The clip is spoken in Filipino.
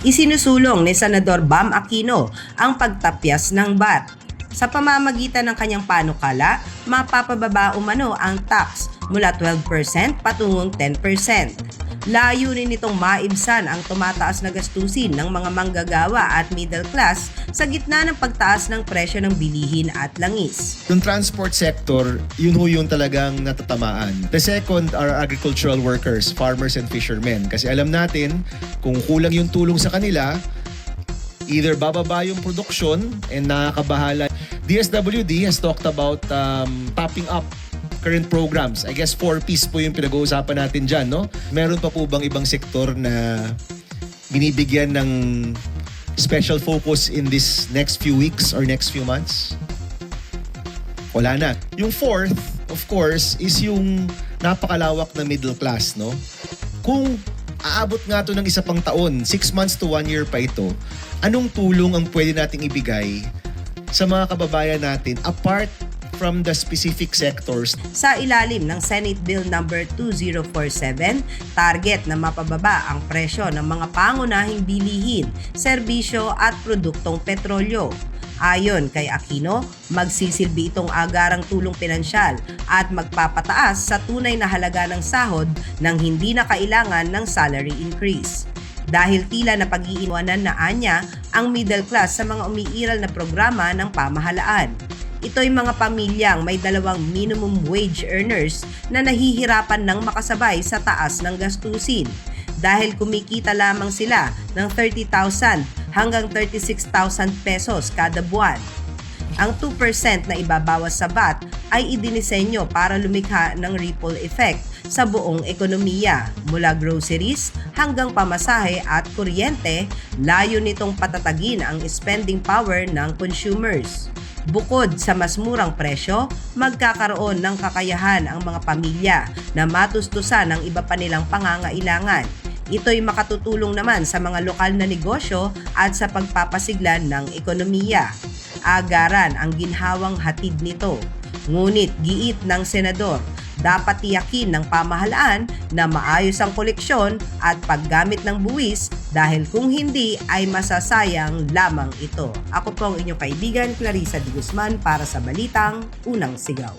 Isinusulong ni Senador Bam Aquino ang pagtapyas ng VAT. Sa pamamagitan ng kanyang panukala, mapapababa umano ang tax mula 12% patungong 10%. Layunin nitong maibsan ang tumataas na gastusin ng mga manggagawa at middle class sa gitna ng pagtaas ng presyo ng bilihin at langis. Yung transport sector, yun ho yung talagang natatamaan. The second are agricultural workers, farmers and fishermen. Kasi alam natin, kung kulang yung tulong sa kanila, either bababa yung production and nakakabahala. DSWD has talked about topping up current programs. I guess 4Ps po yung pinag-uusapan natin dyan, no? Meron pa po bang ibang sektor na binibigyan ng special focus in this next few weeks or next few months? Wala na. Yung fourth, of course, is yung napakalawak na middle class, no? Kung aabot nga to ng isa pang taon, 6 months to 1 year pa ito, anong tulong ang pwede nating ibigay sa mga kababayan natin apart from the specific sectors? Sa ilalim ng Senate Bill number 2047, target na mapababa ang presyo ng mga pangunahing bilihin, serbisyo at produktong petrolyo. Ayon kay Aquino, magsisilbi itong agarang tulong pinansyal at magpapataas sa tunay na halaga ng sahod nang hindi na kailangan ng salary increase. Dahil tila na pag-iiwanan na anya ang middle class sa mga umiiral na programa ng pamahalaan. Ito'y mga pamilyang may dalawang minimum wage earners na nahihirapan ng makasabay sa taas ng gastusin dahil kumikita lamang sila ng 30,000 hanggang 36,000 pesos kada buwan. Ang 2% na ibabawas sa VAT ay idinisenyo para lumikha ng ripple effect sa buong ekonomiya mula groceries hanggang pamasahe at kuryente. Layo nitong patatagin ang spending power ng consumers. Bukod sa mas murang presyo, magkakaroon ng kakayahan ang mga pamilya na matustusan ang iba pa nilang pangangailangan. Ito'y makatutulong naman sa mga lokal na negosyo at sa pagpapasiglan ng ekonomiya. Agaran ang ginhawang hatid nito. Ngunit giit ng senador, dapat tiyakin ng pamahalaan na maayos ang koleksyon at paggamit ng buwis dahil kung hindi ay masasayang lamang ito. Ako po ang inyong kaibigan, Clarissa D. Guzman para sa Balitang Unang Sigaw.